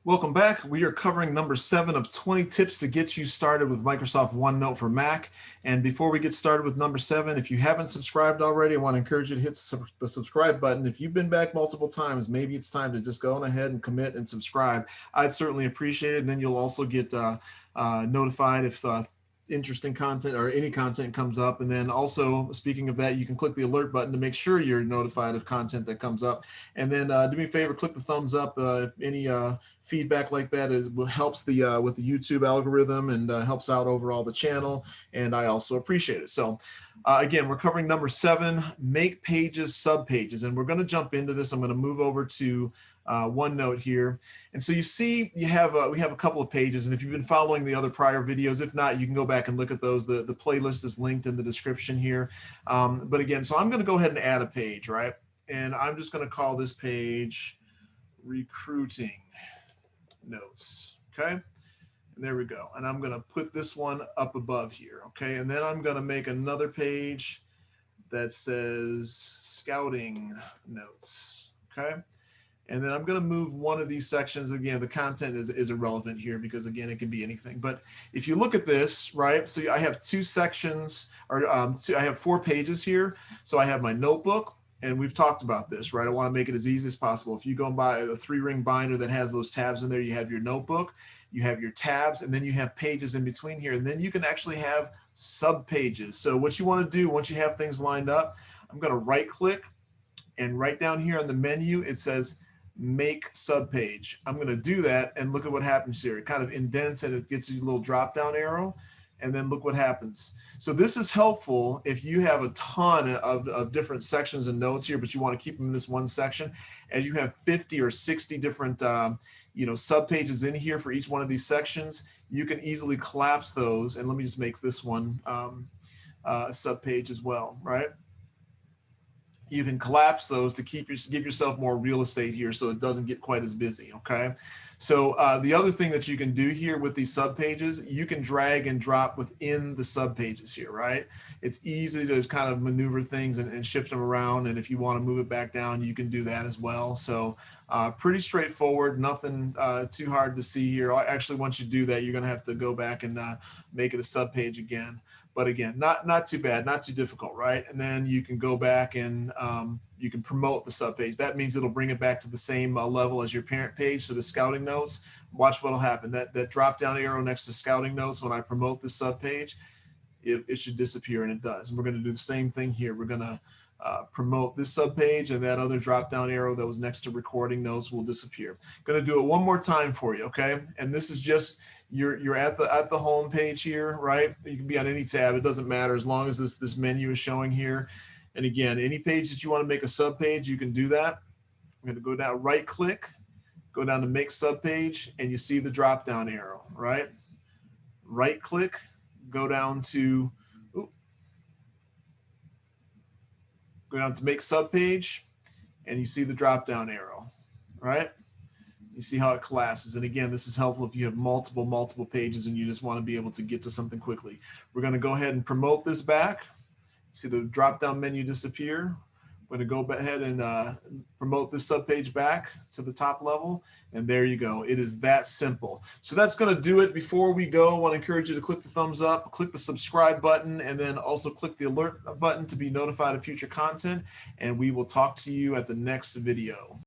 Welcome back. We are covering number 7 of 20 tips to get you started with Microsoft OneNote for Mac. And before we get started with number 7, if you haven't subscribed already, I want to encourage you to hit the subscribe button. If you've been back multiple times, maybe it's time to just go on ahead and commit and subscribe. I'd certainly appreciate it. And then you'll also get notified if interesting content or any content comes up. And then also, speaking of that, you can click the alert button to make sure you're notified of content that comes up. And then do me a favor, click the thumbs up. If any feedback like that helps the with the YouTube algorithm and helps out overall the channel. And I also appreciate it. So again, we're covering number 7, make pages, subpages. And we're going to jump into this. I'm going to move over to OneNote here. And so you see we have a couple of pages, and if you've been following the other prior videos, if not, you can go back and look at those. The playlist is linked in the description here. But again, so I'm going to go ahead and add a page, right? And I'm just going to call this page recruiting notes, okay? And there we go. And I'm going to put this one up above here, okay? And then I'm going to make another page that says scouting notes, okay? And then I'm going to move one of these sections. Again, the content is irrelevant here because, again, it can be anything. But if you look at this, right, so I have 2 sections, or I have 4 pages here. So I have my notebook, and we've talked about this, right? I want to make it as easy as possible. If you go and buy a 3-ring binder that has those tabs in there, you have your notebook, you have your tabs, and then you have pages in between here. And then you can actually have sub-pages. So what you want to do once you have things lined up, I'm going to right-click, and right down here on the menu, it says make subpage. I'm going to do that, and look at what happens here. It kind of indents and it gets you a little drop down arrow, and then look what happens. So this is helpful if you have a ton of different sections and notes here, but you want to keep them in this one section. As you have 50 or 60 different subpages in here for each one of these sections, you can easily collapse those. And let me just make this one a subpage as well, right? You can collapse those to give yourself more real estate here so it doesn't get quite as busy, okay? So the other thing that you can do here with these subpages, you can drag and drop within the subpages here, right? It's easy to kind of maneuver things and shift them around, and if you want to move it back down, you can do that as well. So pretty straightforward, nothing too hard to see here. Actually, once you do that, you're going to have to go back and make it a subpage again. But again, not too bad, not too difficult, right? And then you can go back and you can promote the subpage. That means it'll bring it back to the same level as your parent page. So the scouting notes, watch what'll happen. That drop down arrow next to scouting notes, when I promote the subpage, it should disappear, and it does. And we're going to do the same thing here. We're going to promote this subpage, and that other drop down arrow that was next to recording notes will disappear. Going to do it one more time for you, okay? And this is just you're at the home page here, right? You can be on any tab, it doesn't matter as long as this menu is showing here. And again, any page that you want to make a subpage, you can do that. I'm going to go down, right click, go down to make subpage, and you see the drop down arrow, right? Right click, go down to make subpage, and you see the drop down arrow, right? You see how it collapses. And again, this is helpful if you have multiple pages and you just want to be able to get to something quickly. We're going to go ahead and promote this back. See the drop down menu disappear. We're going to go ahead and promote this subpage back to the top level. And there you go. It is that simple. So that's going to do it. Before we go, I want to encourage you to click the thumbs up, click the subscribe button, and then also click the alert button to be notified of future content. And we will talk to you at the next video.